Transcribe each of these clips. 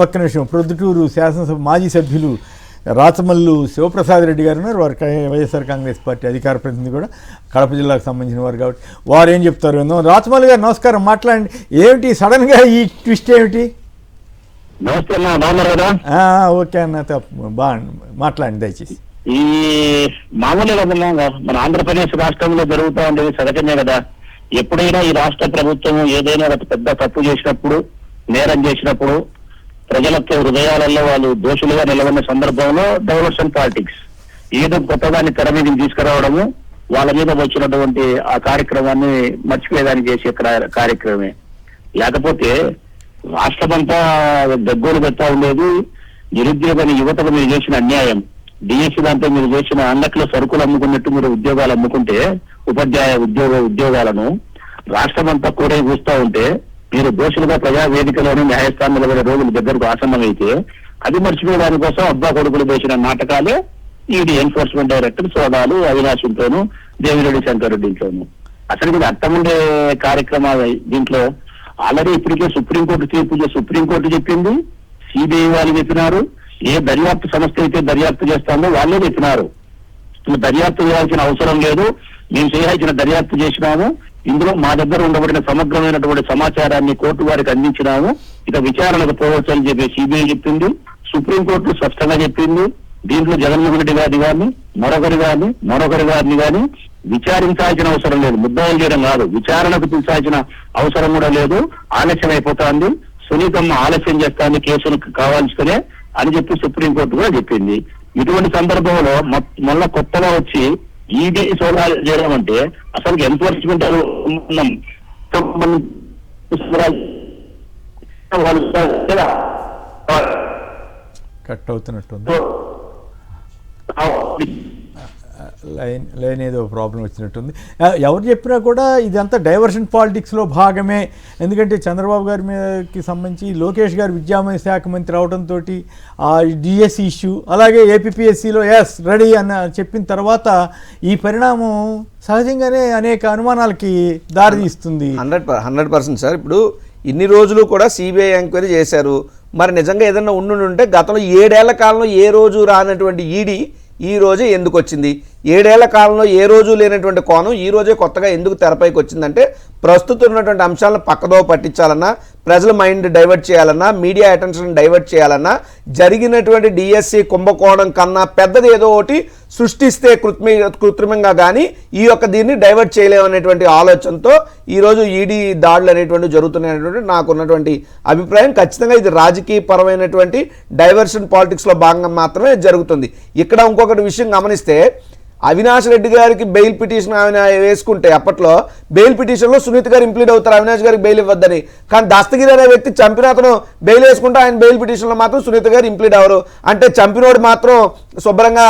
ఒక్క నిమిషం. ప్రొద్దుటూరు శాసనసభ మాజీ సభ్యులు రాచమల్లు శివప్రసాద్ రెడ్డి గారు ఉన్నారు. వారు వైఎస్ఆర్ కాంగ్రెస్ పార్టీ అధికార ప్రతినిధి కూడా, కడప జిల్లాకు సంబంధించిన వారు కాబట్టి వారు ఏం చెప్తారు ఏందో. రాచమల్లు గారు నమస్కారం, మాట్లాడండి. ఏమిటి సడన్గా ఈ ట్విస్ట్ ఏమిటి? నమస్తే అన్న, బాగున్నారు కదా? ఓకే అన్న, బాగుంది, మాట్లాడండి దయచేసి. ఈ మామూలుగా మన ఆంధ్రప్రదేశ్ రాష్ట్రంలో జరుగుతూ ఉండేది సహజమే కదా. ఎప్పుడైనా ఈ రాష్ట్ర ప్రభుత్వం ఏదైనా ఒక పెద్ద తప్పు చేసినప్పుడు, నేరం చేసినప్పుడు, ప్రజలకు హృదయాలలో వాళ్ళు దోషులుగా నిలబడిన సందర్భంలో డైవర్షన్ పాలిటిక్స్ ఏదో కొత్తదాన్ని తెర మీదకి తీసుకురావడము, వాళ్ళ మీద వచ్చినటువంటి ఆ కార్యక్రమాన్ని మర్చిపోయేదానికి చేసే కార్యక్రమమే. లేకపోతే రాష్ట్రమంతా దగ్గోలు పెడతా ఉండేది నిరుద్యోగ యువతకు మీరు చేసిన అన్యాయం. డిఎస్సి దాంట్లో మీరు చేసిన అంగట్లో సరుకులు అమ్ముకున్నట్టు మీరు ఉద్యోగాలు అమ్ముకుంటే, ఉద్యోగాలను రాష్ట్రమంతా కూడా చూస్తూ ఉంటే, మీరు దోషులుగా ప్రజావేదికలోని న్యాయస్థానం నిలబడే రోజుల దగ్గరకు ఆసన్నమైతే అది మర్చిపోయే దానికోసం అబ్బా కొడుకులు వేసిన నాటకాలే ఈడీ ఎన్ఫోర్స్మెంట్ డైరెక్టర్ సోదాలు అవినాశంతోనూ, దేవిరెడ్డి శంకర్రెడ్డితోనూ. అసలు ఇది అర్థముండే కార్యక్రమాలు. దీంట్లో ఆల్రెడీ ఇప్పటికే సుప్రీంకోర్టు చెప్పింది, సిబిఐ వాళ్ళు చెప్పినారు, ఏ దర్యాప్తు సంస్థ అయితే దర్యాప్తు చేస్తామో వాళ్ళే చెప్పినారు. దర్యాప్తు చేయాల్సిన అవసరం లేదు, మేము చేయాల్సిన దర్యాప్తు చేసినాము, ఇందులో మా దగ్గర ఉండబడిన సమగ్రమైనటువంటి సమాచారాన్ని కోర్టు వారికి అందించినాము, ఇక విచారణకు పోవచ్చు అని చెప్పి సిబిఐ చెప్పింది. సుప్రీంకోర్టు స్పష్టంగా చెప్పింది, దీంట్లో జగన్మోహన్ రెడ్డి గారిని కానీ మరొకరి గారిని కానీ విచారించాల్సిన అవసరం లేదు. ముద్దాయిలు చేయడం కాదు, విచారణకు పిలిచాల్సిన అవసరం కూడా లేదు. ఆలస్యం అయిపోతుంది, సునీతమ్మ ఆలస్యం చేస్తాను కేసులు కావాల్సుకునే అని చెప్పి సుప్రీంకోర్టు కూడా చెప్పింది. ఇటువంటి సందర్భంలో మళ్ళా కొత్తగా వచ్చి ఈడీ సోదాలు చేయడం అంటే అసలు ఎన్ఫోర్స్మెంట్ కట్ అవుతున్నట్టుంది, లైన్ ఏదో ప్రాబ్లం వచ్చినట్టుంది. ఎవరు చెప్పినా కూడా ఇదంతా డైవర్షన్ పాలిటిక్స్లో భాగమే. ఎందుకంటే చంద్రబాబు గారి మీదకి సంబంధించి లోకేష్ గారు విద్యామంత్రి శాఖ మంత్రి అవడంతో ఆ డిఎస్సి ఇష్యూ, అలాగే ఏపీపీఎస్సీలో రెడీ అని చెప్పిన తర్వాత ఈ పరిణామం సహజంగానే అనేక అనుమానాలకి దారితీస్తుంది. 100% సార్. ఇప్పుడు ఇన్ని రోజులు కూడా సిబిఐ ఎంక్వైరీ చేశారు. మరి నిజంగా ఏదన్నా ఉంటే గతంలో 7 ఏళ్ల కాలంలో ఏ రోజు రానటువంటి ఈడీ ఈ రోజే ఎందుకు వచ్చింది? 7 ఏళ్ల కాలంలో ఏ రోజు లేనటువంటి కోణం ఈ రోజే కొత్తగా ఎందుకు తెరపైకి వచ్చిందంటే, ప్రస్తుతం ఉన్నటువంటి అంశాలను పక్కదో పట్టించాలన్నా, ప్రజల మైండ్ డైవర్ట్ చేయాలన్నా, మీడియా అటెన్షన్ డైవర్ట్ చేయాలన్నా, జరిగినటువంటి డిఎస్సి కుంభకోణం కన్నా పెద్దది ఏదో ఒకటి సృష్టిస్తే కృత్రిమంగా కానీ ఈ యొక్క దీన్ని డైవర్ట్ చేయలేమనేటువంటి ఆలోచనతో ఈరోజు ఈడీ దాడులు అనేటువంటి జరుగుతున్నాయనేటువంటి నాకున్నటువంటి అభిప్రాయం. ఖచ్చితంగా ఇది రాజకీయ పరమైనటువంటి డైవర్షన్ పాలిటిక్స్లో భాగంగా మాత్రమే జరుగుతుంది. ఇక్కడ ఇంకొకటి విషయం గమనిస్తే, అవినాష్ రెడ్డి గారికి బెయిల్ పిటిషన్ ఆయన వేసుకుంటే అప్పట్లో బెయిల్ పిటిషన్లో సునీత గారు ఇంప్లీడ్ అవుతారు అవినాష్ గారికి బెయిల్ ఇవ్వద్దని. కానీ దస్తగిరి అనే వ్యక్తి చంపిన అతను బెయిల్ వేసుకుంటే ఆయన బెయిల్ పిటిషన్లో మాత్రం సునీత గారు ఇంప్లీడ్ అవ్వరు. అంటే చంపినోడు మాత్రం శుభ్రంగా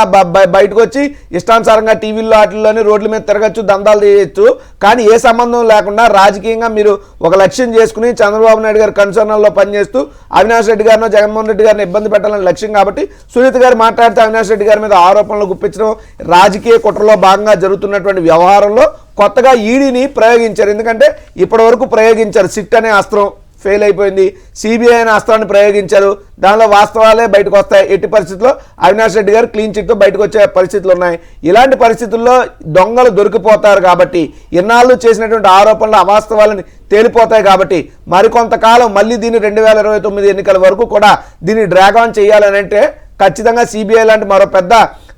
బయటకు వచ్చి ఇష్టానుసారంగా టీవీల్లో వాటిల్లోని రోడ్ల మీద తిరగచ్చు, దందాలు చేయొచ్చు. కానీ ఏ సంబంధం లేకుండా రాజకీయంగా మీరు ఒక లక్ష్యం చేసుకుని చంద్రబాబు నాయుడు గారి కన్సర్నల్లో పనిచేస్తూ అవినాష్ రెడ్డి గారినో జగన్మోహన్ రెడ్డి గారిని ఇబ్బంది పెట్టాలని లక్ష్యం కాబట్టి సునీత గారు మాట్లాడితే అవినాష్ రెడ్డి గారి మీద ఆరోపణలు గుప్పించడం రాజకీయ కుట్రలో భాగంగా జరుగుతున్నటువంటి వ్యవహారంలో కొత్తగా ఈడీని ప్రయోగించారు. ఎందుకంటే ఇప్పటి వరకు ప్రయోగించారు, సిట్ అనే అస్త్రం ఫెయిల్ అయిపోయింది, సిబిఐ అనే అస్త్రాన్ని ప్రయోగించారు, దానిలో వాస్తవాలే బయటకు వస్తాయి. ఎట్టి పరిస్థితుల్లో అవినాష్ రెడ్డి గారు క్లీన్ చిట్తో బయటకు వచ్చే పరిస్థితులు ఉన్నాయి. ఇలాంటి పరిస్థితుల్లో దొంగలు దొరికిపోతారు కాబట్టి, ఇన్నాళ్ళు చేసినటువంటి ఆరోపణలు అవాస్తవాలని తేలిపోతాయి కాబట్టి మరికొంతకాలం మళ్ళీ దీన్ని 2029 ఎన్నికల వరకు కూడా దీన్ని డ్రాగ్ ఆన్ చేయాలని అంటే ఖచ్చితంగా సిబిఐ లాంటి మరో పెద్ద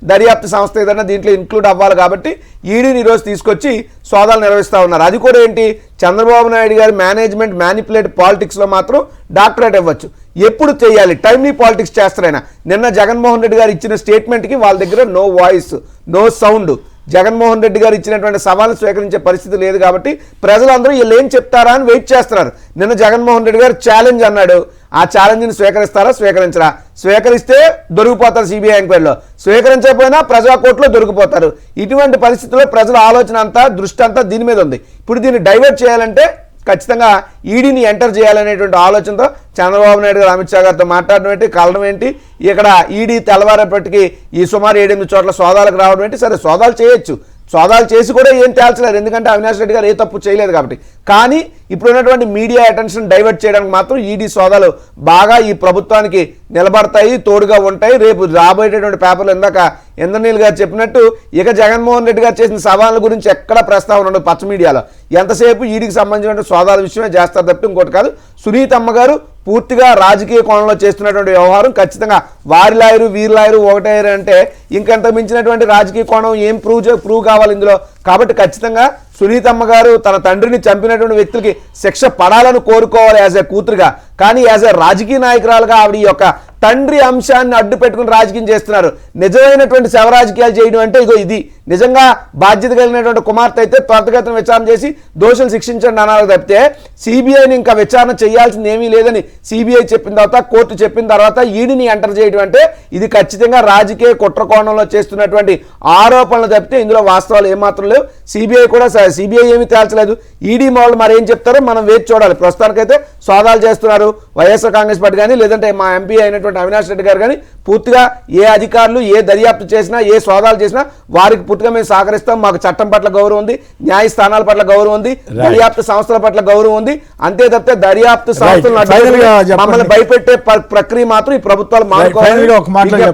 దర్యాప్తు సంస్థ ఏదైనా దీంట్లో ఇంక్లూడ్ అవ్వాలి. కాబట్టి ఈడీని ఈరోజు తీసుకొచ్చి సోదాలు నిర్వహిస్తూ ఉన్నారు. అది కూడా ఏంటి, చంద్రబాబు నాయుడు గారి మేనేజ్మెంట్ మ్యానిపులేట్ పాలిటిక్స్లో మాత్రం డాక్టరేట్ ఇవ్వచ్చు. ఎప్పుడు చేయాలి, టైమ్లీ పాలిటిక్స్ చేస్తారైనా. నిన్న జగన్మోహన్ రెడ్డి గారు ఇచ్చిన స్టేట్మెంట్కి వాళ్ళ దగ్గర no voice, no sound. Jaganmohan Reddy గారు ఇచ్చినటువంటి సవాల్ని స్వీకరించే పరిస్థితి లేదు కాబట్టి ప్రజలందరూ వీళ్ళు ఏం చెప్తారా అని వెయిట్ చేస్తున్నారు. నిన్న జగన్మోహన్ రెడ్డి గారు ఛాలెంజ్ అన్నాడు, ఆ ఛాలెంజ్ని స్వీకరిస్తారా, స్వీకరించరా? స్వీకరిస్తే దొరికిపోతారు సిబిఐ ఎంక్వైరీలో, స్వీకరించకపోయినా ప్రజా కోర్టులో దొరికిపోతారు. ఇటువంటి పరిస్థితుల్లో ప్రజల ఆలోచన అంతా, దృష్టి అంతా దీని మీద ఉంది. ఇప్పుడు దీన్ని డైవర్ట్ చేయాలంటే ఖచ్చితంగా ఈడీని ఎంటర్ చేయాలనేటువంటి ఆలోచనతో చంద్రబాబు నాయుడు గారు అమిత్ షా గారితో మాట్లాడడం ఏంటి, కలవడం ఏంటి, ఇక్కడ ఈడీ తెల్లవారేపటికి ఈ సుమారు 7-8 చోట్ల సోదాలకు రావడం ఏంటి. సరే సోదాలు చేయొచ్చు, సోదాలు చేసి కూడా ఏం తేల్చలేరు, ఎందుకంటే అవినాష్ రెడ్డి గారు ఏ తప్పు చేయలేదు కాబట్టి. కానీ ఇప్పుడు ఉన్నటువంటి మీడియా అటెన్షన్ డైవర్ట్ చేయడానికి మాత్రం ఈడీ సోదాలు బాగా ఈ ప్రభుత్వానికి నిలబడతాయి, తోడుగా ఉంటాయి. రేపు రాబోయేటటువంటి పేపర్లు ఇందాక ఇంద్రనీల్ గారు చెప్పినట్టు ఇక జగన్మోహన్ రెడ్డి గారు చేసిన సవాళ్ళ గురించి ఎక్కడ ప్రస్తావన ఉండదు పచ్చ మీడియాలో. ఎంతసేపు ఈడీకి సంబంధించిన సోదాల విషయమే చేస్తారు తప్ప ఇంకోటి కాదు. సునీతమ్మ గారు పూర్తిగా రాజకీయ కోణంలో చేస్తున్నటువంటి వ్యవహారం ఖచ్చితంగా వారి లాయరు వీరి లాయరు ఒకటయ్యారు అంటే ఇంకంత మించినటువంటి రాజకీయ కోణం ఏం ప్రూవ్ కావాలి ఇందులో. కాబట్టి ఖచ్చితంగా సునీతమ్మ గారు తన తండ్రిని చంపినటువంటి వ్యక్తులకి శిక్ష పడాలని కోరుకోవాలి యాజ్ ఏ కూతురుగా. కానీ యాజ్ ఏ రాజకీయ నాయకురాలుగా ఆవిడ ఈ యొక్క తండ్రి అంశాన్ని అడ్డు పెట్టుకుని రాజకీయం చేస్తున్నారు. నిజమైనటువంటి శవ రాజకీయాలు చేయడం అంటే ఇగో ఇది. నిజంగా బాధ్యత కలిగినటువంటి కుమార్తె అయితే త్వరితగతిన విచారణ చేసి దోషులు శిక్షించండి అన్నారు తప్పితే సిబిఐని ఇంకా విచారణ చేయాల్సింది ఏమీ లేదని సిబిఐ చెప్పిన తర్వాత, కోర్టు చెప్పిన తర్వాత ఈడీని ఎంటర్ చేయడం అంటే ఇది ఖచ్చితంగా రాజకీయ కుట్ర కోణంలో చేస్తున్నటువంటి ఆరోపణలు తప్పితే ఇందులో వాస్తవాలు ఏమాత్రం లేవు. సిబిఐ ఏమీ తేల్చలేదు. ఈడీ వాళ్ళు మరి ఏం చెప్తారో మనం వేచి చూడాలి. ప్రస్తుతానికైతే సోదాలు చేస్తున్నారు వైఎస్ఆర్ కాంగ్రెస్ పార్టీ కానీ, లేదంటే మా ఎంపీ అయినటువంటి అవినాష్ రెడ్డి గారు కానీ పూర్తిగా ఏ అధికారులు ఏ దర్యాప్తు చేసినా ఏ సోదాలు చేసినా వారికి పూర్తిగా మేము సహకరిస్తాం. మాకు చట్టం పట్ల గౌరవం ఉంది, న్యాయస్థానాల పట్ల గౌరవం ఉంది, దర్యాప్తు సంస్థల పట్ల గౌరవం ఉంది. అంతే తప్పితే దర్యాప్తు సంస్థలను మమ్మల్ని భయపెట్టే ప్రక్రియ మాత్రం ఈ ప్రభుత్వాలు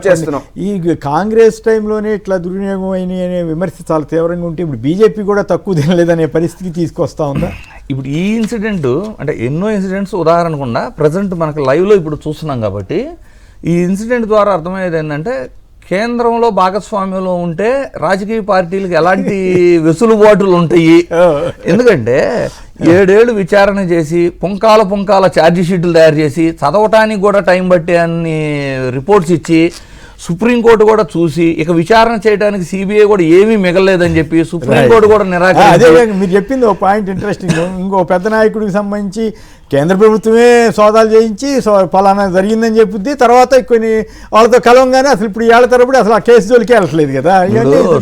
చేస్తున్నాం. ఈ కాంగ్రెస్ టైంలోనే ఇట్లా దుర్వినియోగం అయిన విమర్శ చాలా తీవ్రంగా ఉంటే ఇప్పుడు బీజేపీ కూడా తక్కువ తినలేదనే పరిస్థితికి తీసుకొస్తా ఉందా? ఇప్పుడు ఈ ఇన్సిడెంట్ అంటే ఎన్నో ఇన్సిడెంట్స్ ఉదాహరణకుండా ప్రజెంట్ మనకు లైవ్లో ఇప్పుడు చూస్తున్నాం కాబట్టి ఈ ఇన్సిడెంట్ ద్వారా అర్థమయ్యేది ఏంటంటే కేంద్రంలో భాగస్వామ్యంలో ఉంటే రాజకీయ పార్టీలకు ఎలాంటి వెసులుబాటులు ఉంటాయి. ఎందుకంటే 7 ఏళ్ళు విచారణ చేసి పుంకాల ఛార్జీ షీట్లు తయారు చేసి చదవటానికి కూడా టైం పట్టే అన్ని రిపోర్ట్స్ ఇచ్చి సుప్రీంకోర్టు కూడా చూసి ఇక విచారణ చేయడానికి సిబిఐ కూడా ఏమీ మిగలలేదని చెప్పి సుప్రీంకోర్టు కూడా అదే మీరు చెప్పింది ఒక పాయింట్ ఇంట్రెస్టింగ్. ఇంకో పెద్ద నాయకుడికి సంబంధించి కేంద్ర ప్రభుత్వమే సోదాలు చేయించి ఫలానా జరిగిందని చెప్పుద్ది, తర్వాత కొన్ని వాళ్ళతో కలవంగానే అసలు ఇప్పుడు ఏళ్ల తరబడి అసలు ఆ కేసు జోలికి వెళ్ళట్లేదు కదా.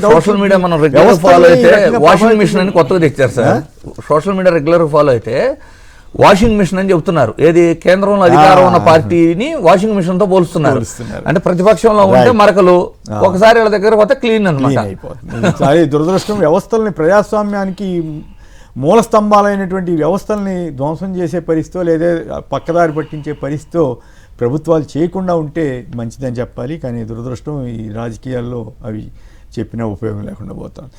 సోషల్ మీడియా మనం రెగ్యులర్ ఫాలో అయితే వాషింగ్ మిషన్ అని కొత్తగా తెచ్చారు sir. Social media regular follow అయితే వాషింగ్ మిషన్ అని చెప్తున్నారు. ఏది కేంద్రంలో అధికారం ఉన్న పార్టీని వాషింగ్ మిషన్ తో పోలుస్తున్నారు. అంటే ప్రతిపక్షంలో ఉంటే మరకలు, ఒకసారి వాళ్ళ దగ్గర పోతే క్లీన్ అన్నమాట. దురదృష్టం వ్యవస్థల్ని, ప్రజాస్వామ్యానికి మూల స్తంభాలైనటువంటి వ్యవస్థల్ని ధ్వంసం చేసే పరిస్థితో లేదా పక్కదారి పట్టించే పరిస్థితో ప్రభుత్వాలు చేయకుండా ఉంటే మంచిదని చెప్పాలి. కానీ దురదృష్టం ఈ రాజకీయాల్లో అవి చెప్పినా ఉపయోగం లేకుండా పోతాం.